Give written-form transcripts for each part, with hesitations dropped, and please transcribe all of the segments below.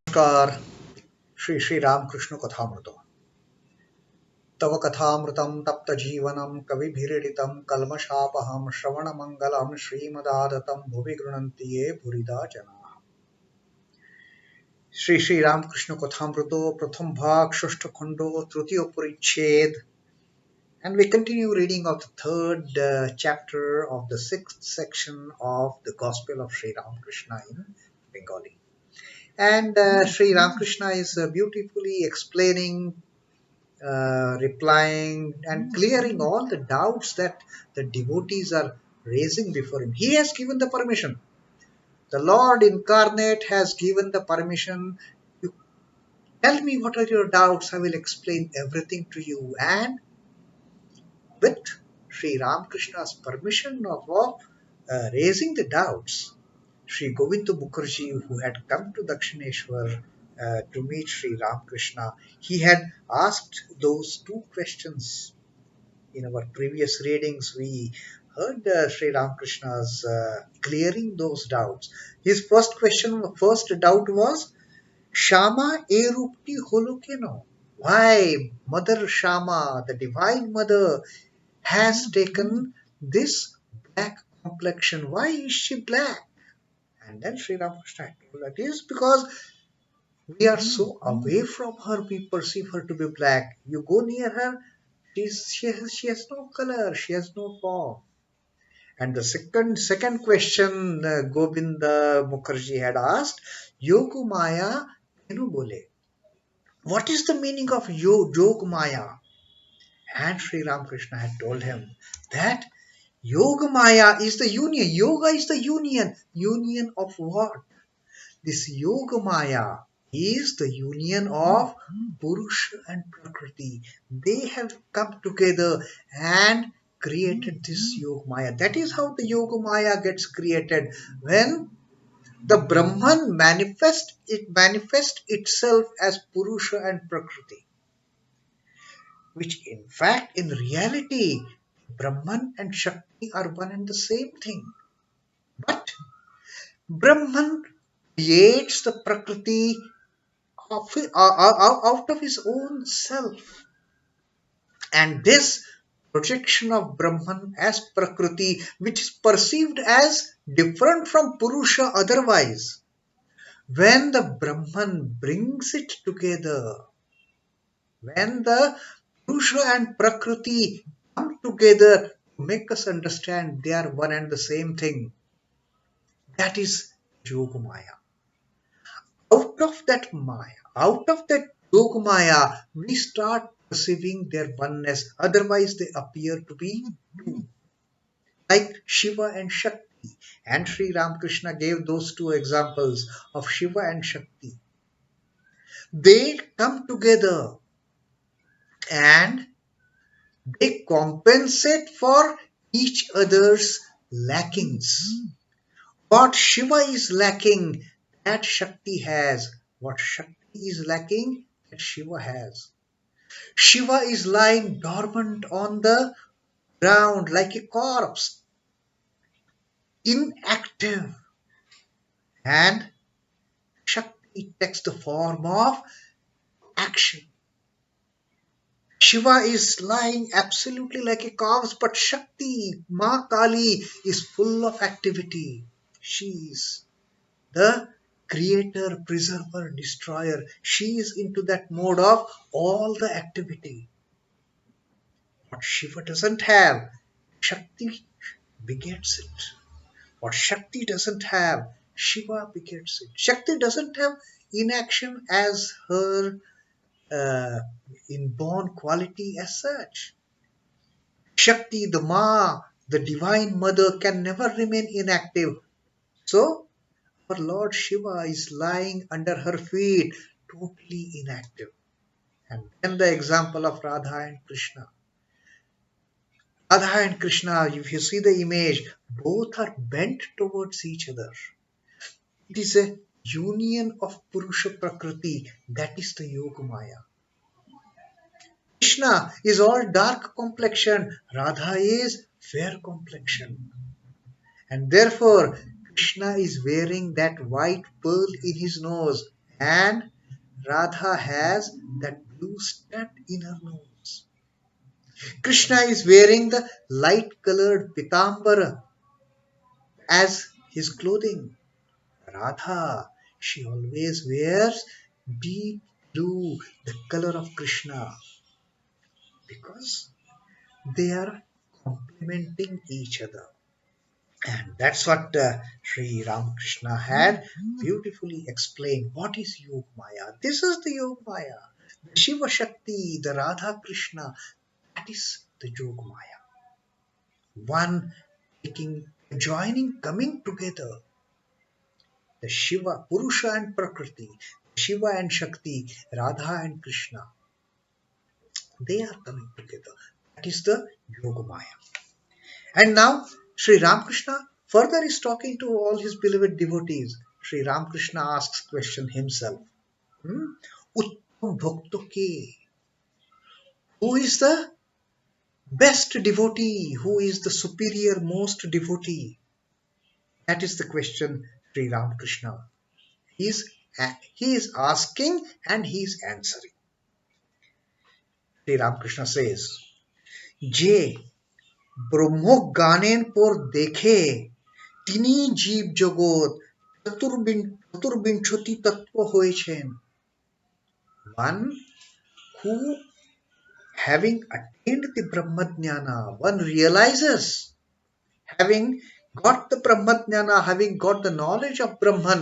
नमस्कार Shri Ramakrishna Kathamrita. तव कथामृतं तप्तजीवनं कविभिरीडितं कल्मषापहं श्रवणमङ्गलं श्रीमदादतं भुवि गृह्णन्ति ये भूरिदा जनाः. श्री रामकृष्ण कथामृतो प्रथम भाग षष्ठ खंडो तृतीय परिच्छेद. And we continue reading of the third chapter of the sixth section of the Gospel of Sri Ramakrishna in Bengali. And Sri Ramakrishna is beautifully explaining, replying and clearing all the doubts that the devotees are raising before him. He has given the permission. The Lord incarnate has given the permission. You tell me what are your doubts, I will explain everything to you. And with Sri Ramakrishna's permission of raising the doubts, Sri Govinda Mukherjee, who had come to Dakshineshwar to meet Sri Ramakrishna, he had asked those two questions. In our previous readings, we heard Sri Ramakrishna's clearing those doubts. His first doubt was, Shama erupti holokeno. Why Mother Shama, the Divine Mother, has taken this black complexion? Why is she black? And then Sri Ramakrishna told that is because we are so away from her, we perceive her to be black. You go near her, she has no color, she has no form. And the second question Govinda Mukherjee had asked, Yoga Maya Kenu Bole. What is the meaning of Yoga Maya? And Sri Ramakrishna had told him that Yoga Maya is the union. Yoga is the union. Union of what? This Yoga Maya is the union of Purusha and Prakriti. They have come together and created this Yoga Maya. That is how the Yoga Maya gets created. When the Brahman manifests itself as Purusha and Prakriti, which in fact, in reality, Brahman and Shakti are one and the same thing. But Brahman creates the Prakriti out of his own self. And this projection of Brahman as Prakriti, which is perceived as different from Purusha otherwise, when the Brahman brings it together, when the Purusha and Prakriti come together to make us understand they are one and the same thing, that is Yoga Maya. Out of that Yoga Maya, we start perceiving their oneness. Otherwise, they appear to be two, like Shiva and Shakti. And Sri Ramakrishna gave those two examples of Shiva and Shakti. They come together and they compensate for each other's lackings. What Shiva is lacking, that Shakti has. What Shakti is lacking, that Shiva has. Shiva is lying dormant on the ground like a corpse, inactive. And Shakti takes the form of action. Shiva is lying absolutely like a corpse, but Shakti, Ma Kali, is full of activity. She is the creator, preserver, destroyer. She is into that mode of all the activity. What Shiva doesn't have, Shakti begets it. What Shakti doesn't have, Shiva begets it. Shakti doesn't have inaction as her inborn quality as such. Shakti, the Ma, the Divine Mother, can never remain inactive. So, our Lord Shiva is lying under her feet, totally inactive. And then the example of Radha and Krishna. Radha and Krishna, if you see the image, both are bent towards each other. It is a union of Purusha Prakriti. That is the Yoga Maya. Krishna is all dark complexion. Radha is fair complexion. And therefore, Krishna is wearing that white pearl in his nose. and Radha has that blue stud in her nose. Krishna is wearing the light colored pitambara as his clothing. Radha, she always wears deep blue, the color of Krishna, because they are complementing each other. And that's what Sri Ramakrishna had beautifully explained. What is Yog Maya? This is the Yog Maya. The Shiva Shakti, the Radha Krishna, that is the Yog Maya. One taking, joining, coming together. The Shiva, Purusha and Prakriti, Shiva and Shakti, Radha and Krishna, they are coming together. That is the Yoga Maya. And now Sri Ramakrishna further is talking to all his beloved devotees. Sri Ramakrishna asks question himself. Uttam Bhakto ke? Who is the best devotee? Who is the superior most devotee? That is the question Sri Ramakrishna. He is, he is asking and he is answering. Sri Ramakrishna says, যে ব্রহ্ম গানের পর দেখে তিনি জীব জগৎ চতুর্বিংশতি তত্ত্ব হয়েছেন. One who, having attained the Brahmajnana, one realizes, having got the Brahmajnana, having got the knowledge of Brahman,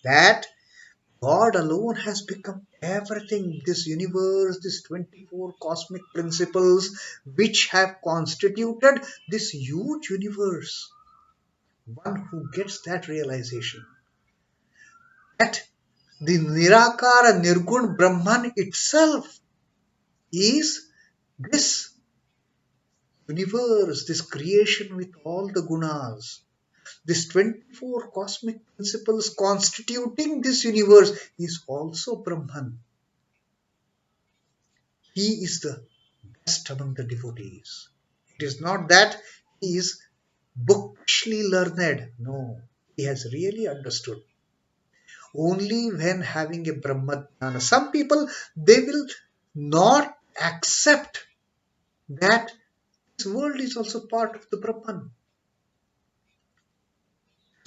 that God alone has become everything. This universe, these 24 cosmic principles which have constituted this huge universe. One who gets that realization, that the Nirakara Nirgun Brahman itself is this universe, this creation with all the gunas. This 24 cosmic principles constituting this universe is also Brahman. He is the best among the devotees. It is not that he is bookishly learned. No, he has really understood. Only when having a Brahmajnana. Some people, they will not accept that this world is also part of the Brahman.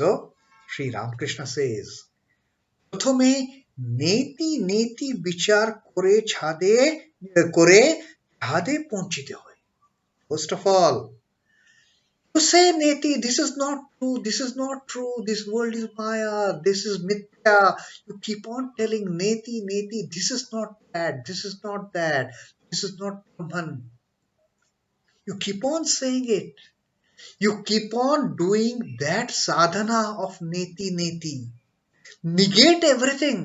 So, Sri Ramakrishna says, প্রথমে নেতি নেতি বিচার করে ছাদে পৌঁছিতে হয়. First of all, to say neti, this is not true, this is not true, this world is maya, this is mithya. You keep on telling neti, neti, this is not that, this is not that, this is not Brahman. You keep on saying it. You keep on doing that sadhana of neti, neti. Negate everything.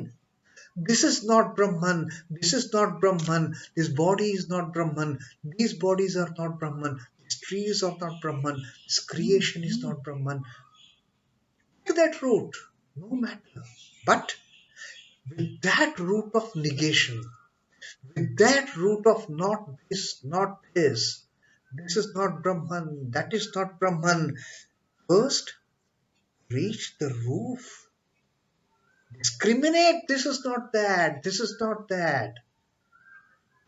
This is not Brahman, this is not Brahman, this body is not Brahman, these bodies are not Brahman, these trees are not Brahman, this creation is not Brahman. Take that route, no matter. But with that route of negation, with that route of not this, not this, this is not Brahman, that is not Brahman, first reach the roof. Discriminate, this is not that, this is not that.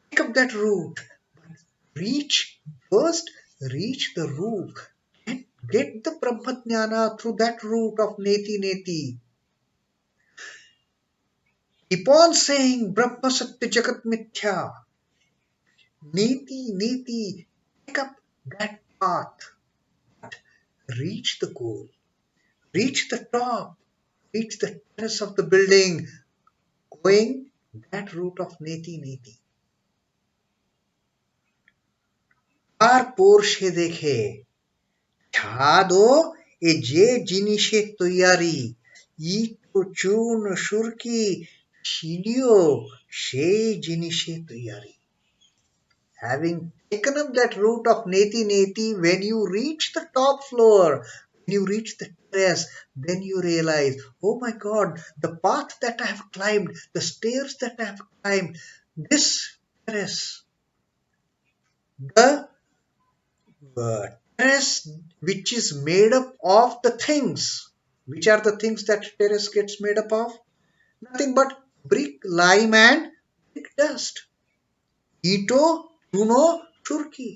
Pick up that route. First reach the roof and get the Brahmajnana through that route of neti neti. Keep on saying Brahma Satya Jagat Mithya. Neti neti. Pick up that path. Reach the goal. Reach the top. Reach the terrace of the building. Going that route of neti neti. তারপর সে দেখে ছাদও এ যে জিনিসের তৈয়ারি, ইট ও চূর্ণ সুরকি সিঁড়িও সেই জিনিসের তৈয়ারি. Having taken up that route of neti neti, when you reach the top floor, when you reach the terrace, then you realize, oh my God, the path that I have climbed, the stairs that I have climbed, this terrace, the terrace which is made up of the things. Which are the things that terrace gets made up of? Nothing but brick, lime, and brick dust. Ito, Tuno, Turkey.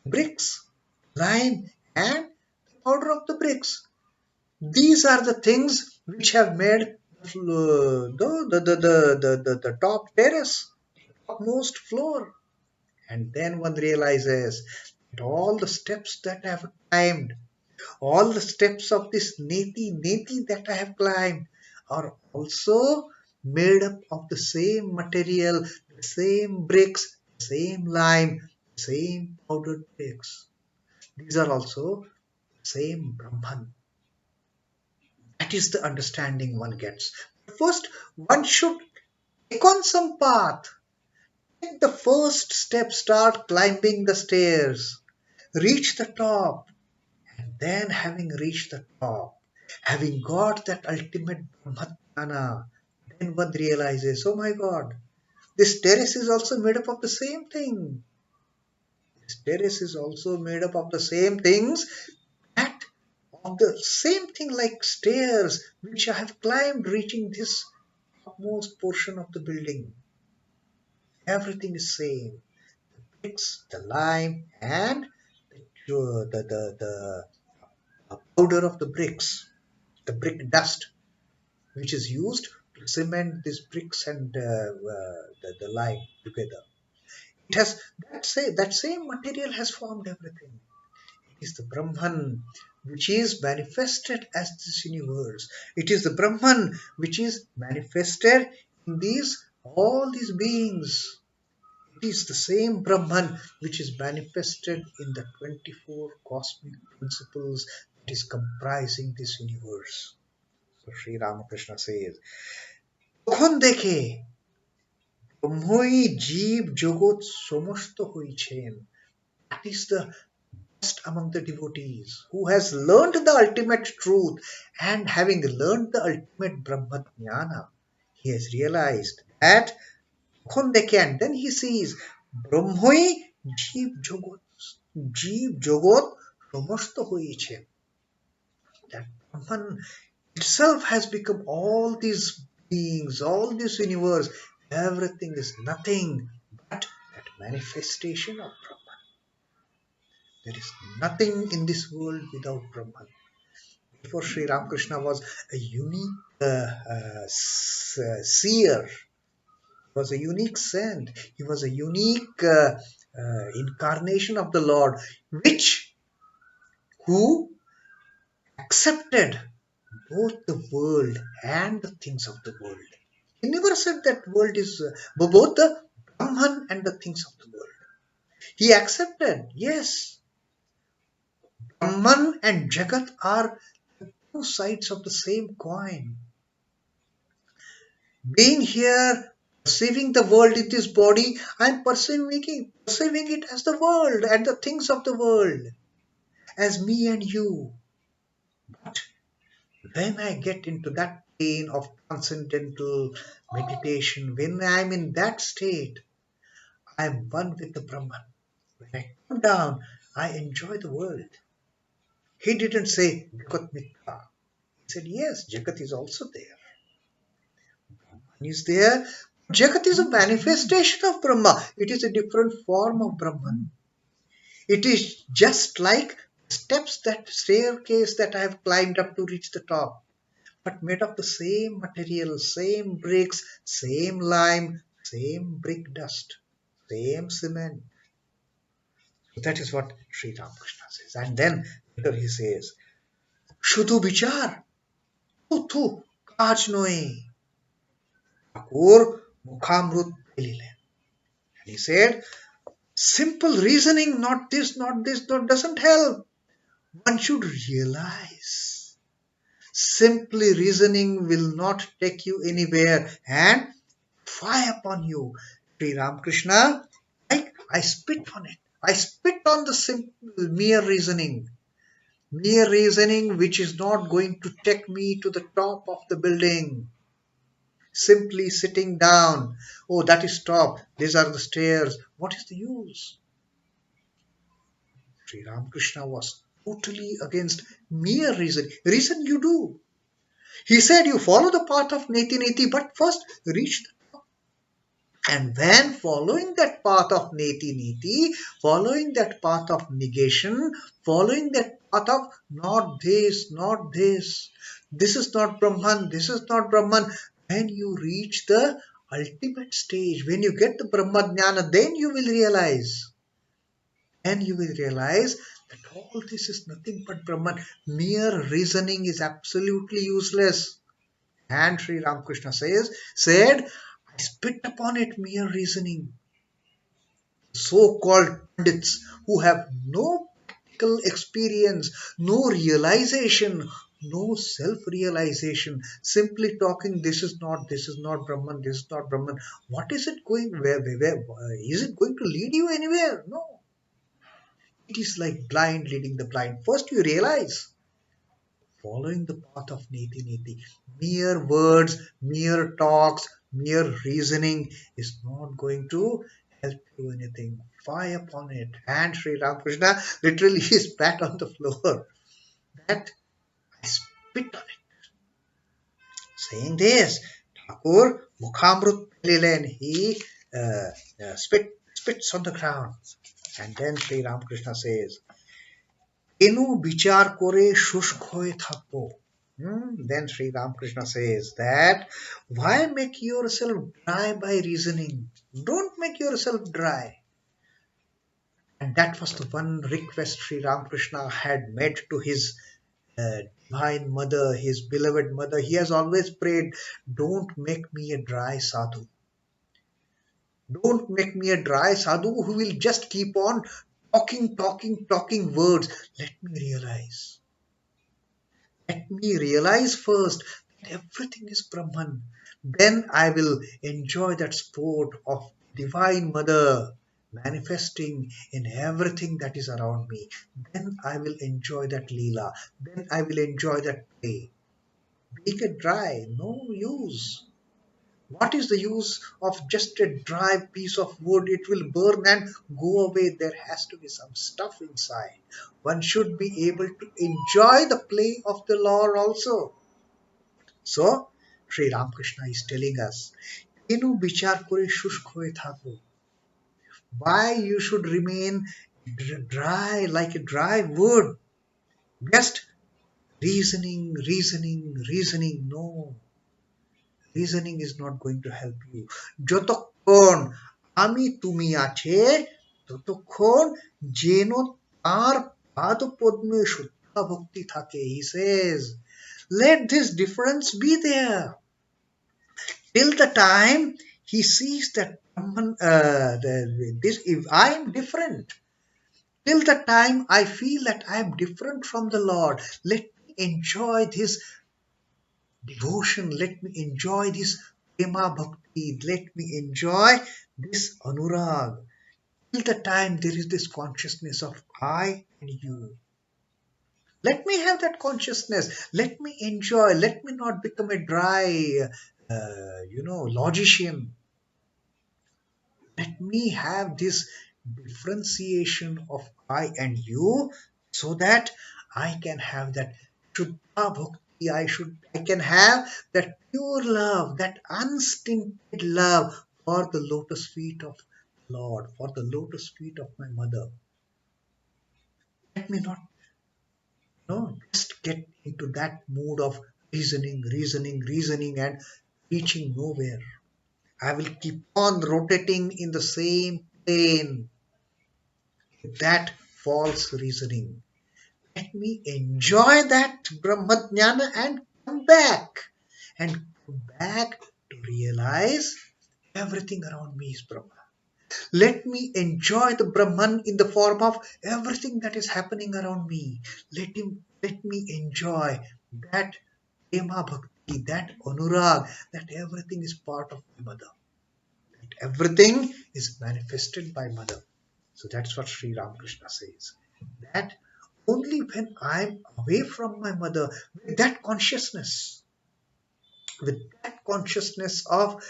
Bricks, lime, and the powder of the bricks. These are the things which have made the top terrace, topmost floor. And then one realizes that all the steps that I have climbed, all the steps of this neti that I have climbed are also made up of the same material, the same bricks, the same lime, the same powdered bricks. These are also the same Brahman. That is the understanding one gets. First, one should take on some path. Take the first step, start climbing the stairs, reach the top, and then having reached the top, having got that ultimate Brahmatana, then one realizes, oh my God, this terrace is also made up of the same thing. This terrace is also made up of the same things, that of the same thing like stairs which I have climbed reaching this topmost portion of the building. Everything is same. Bricks, the lime, and the powder of the bricks, the brick dust, which is used to cement these bricks and the lime together. It has that same material has formed everything. It is the Brahman which is manifested as this universe. It is the Brahman which is manifested in these all these beings. It is the same Brahman which is manifested in the 24 cosmic principles that is comprising this universe. So Sri Ramakrishna says, তখন দেখে ব্রহ্মই জীব জগৎ সমস্ত হইছেন. That is the best among the devotees who has learned the ultimate truth, and having learned the ultimate Brahma Jnana, he has realized that তখন দেখে, and then he sees ব্রহ্মই জীব জগৎ সমস্ত হইছেন. That Brahman itself has become all these beings, all this universe. Everything is nothing but that manifestation of Brahman. There is nothing in this world without Brahman. Before Sri Ramakrishna was a unique seer, he was a unique saint, he was a unique incarnation of the Lord, which who accepted both the world and the things of the world. He never said that world is both the Brahman and the things of the world. He accepted, yes, Brahman and Jagat are two sides of the same coin. Being here, perceiving the world in this body, I am perceiving it as the world and the things of the world, as me and you. But when I get into that plane of transcendental meditation, when I am in that state, I am one with the Brahman. When I come down, I enjoy the world. He didn't say Jagat Mitra. He said, yes, Jagat is also there. Brahman is there. Jagat is a manifestation of Brahma. It is a different form of Brahman. It is just like steps, that staircase that I have climbed up to reach the top, but made of the same material, same bricks, same lime, same brick dust, same cement. So that is what Sri Ramakrishna says. And then later he says, Shudhu Bichar, tu kaj noe, Thakur Mukhamrut Pelile. And he said, simple reasoning, not this, doesn't help. One should realize. Simply reasoning will not take you anywhere and fire upon you. Sri Ramakrishna, I spit on it. I spit on the simple, mere reasoning. Mere reasoning which is not going to take me to the top of the building. Simply sitting down. Oh, that is top. These are the stairs. What is the use? Sri Ramakrishna was totally against mere reason. Reason you do. He said, you follow the path of Neti Neti, but first reach the top. And when following that path of Neti Neti, following that path of negation, following that path of not this, not this is not Brahman, this is not Brahman, when you reach the ultimate stage, when you get the Brahma Jnana, then you will realize. And you will realize that all this is nothing but Brahman. Mere reasoning is absolutely useless. And Sri Ramakrishna said, I spit upon it mere reasoning. So-called pundits who have no practical experience, no realization, no self-realization, simply talking, this is not Brahman, this is not Brahman. What is it going, where is it going to lead you anywhere? No. It is like blind leading the blind. First you realize, following the path of Niti Niti, mere words, mere talks, mere reasoning is not going to help you anything. Fie upon it. And Sri Ramakrishna literally spat on the floor. That I spit on it. Saying this, Thakur Mukhamrut Pililen, he spits on the ground. And then Sri Ramakrishna says, Enu bichar kore shushk hoye thakbo. Then Sri Ramakrishna says that why make yourself dry by reasoning? Don't make yourself dry. And that was the one request Sri Ramakrishna had made to his divine mother, his beloved mother. He has always prayed, don't make me a dry sadhu. Don't make me a dry sadhu who will just keep on talking words. Let me realize. Let me realize first that everything is Brahman. Then I will enjoy that sport of Divine Mother manifesting in everything that is around me. Then I will enjoy that Leela. Then I will enjoy that play. Make it dry, no use. What is the use of just a dry piece of wood? It will burn and go away. There has to be some stuff inside. One should be able to enjoy the play of the Lord also. So, Sri Ramakrishna is telling us, Inu bichar kore shushk hoye thako. Why you should remain dry like a dry wood? Just reasoning. No. Reasoning is not going to help you. যতক্ষণ আমি তুমি আছে ততক্ষণ যেন তার পাদপদ্মে শুদ্ধা ভক্তি থাকে. He says, let this difference be there till the time he sees that if I am different, till the time I feel that I am different from the Lord, let me enjoy this devotion, let me enjoy this prema bhakti, let me enjoy this anurag. Till the time there is this consciousness of I and you. Let me have that consciousness. Let me enjoy. Let me not become a dry, logician. Let me have this differentiation of I and you so that I can have that Shuddha Bhakti. I can have that pure love, that unstinted love for the lotus feet of Lord, for the lotus feet of my mother. Let me not just get into that mood of reasoning and reaching nowhere. I will keep on rotating in the same plane with that false reasoning. Let me enjoy that Brahmajnana and come back. And come back to realize everything around me is Brahma. Let me enjoy the Brahman in the form of everything that is happening around me. Let me enjoy that prema bhakti, that anurag, that everything is part of my mother. That everything is manifested by mother. So that's what Sri Ramakrishna says. That only when I'm away from my mother, with that consciousness of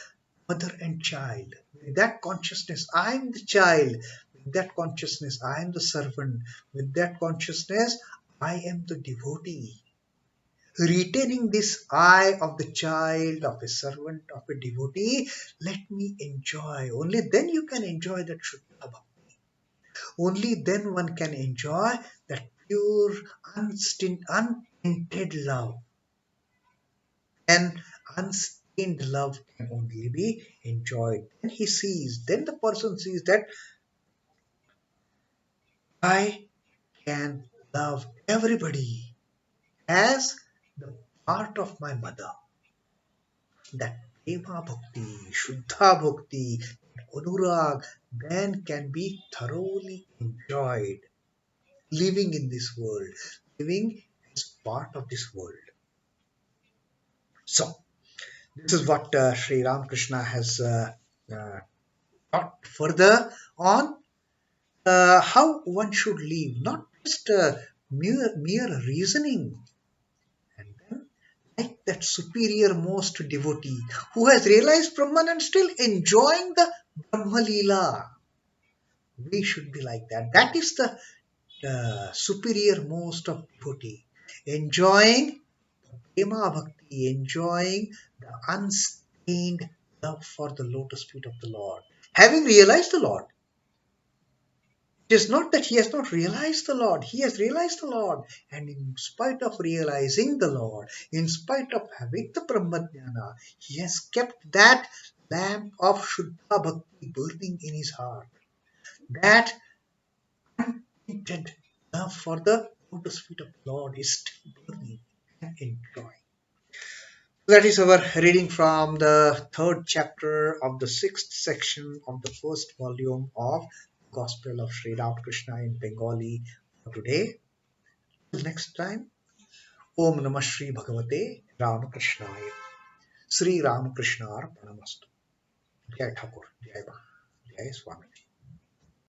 mother and child, with that consciousness, I'm the child, with that consciousness, I am the servant, with that consciousness, I am the devotee. retaining this eye of the child, of a servant, of a devotee. Let me enjoy. Only then you can enjoy that Shuddha Bhakti. Only then one can enjoy that pure, untainted love. And unstained love can only be enjoyed. Then he sees, then the person sees that I can love everybody as the part of my mother. That prema bhakti, shuddha bhakti, anurag, then can be thoroughly enjoyed living in this world, living as part of this world. So, this is what Sri Ramakrishna has uh, taught further on how one should live, not just mere reasoning. And then, like that superior most devotee who has realized Brahman and still enjoying the Brahma Leela, we should be like that. That is the superior most of devotee, enjoying prema bhakti, enjoying the unstained love for the lotus feet of the Lord, having realized the Lord. It is not that he has not realized the Lord. He has realized the Lord. And in spite of realizing the Lord, in spite of having the Brahmajnana, he has kept that lamp of Shuddha Bhakti burning in his heart. That untainted love for the lotus feet of the Lord is still burning and enjoying. That is our reading from the third chapter of the sixth section of the first volume of Gospel of Sri Ramakrishna in Bengali for today. Till next time, Om Namah Shri Bhagavate Ramakrishnaya. Sri Ramakrishna Arpanamastu. Jai Thakur, Jai Bhag, Jai Swami.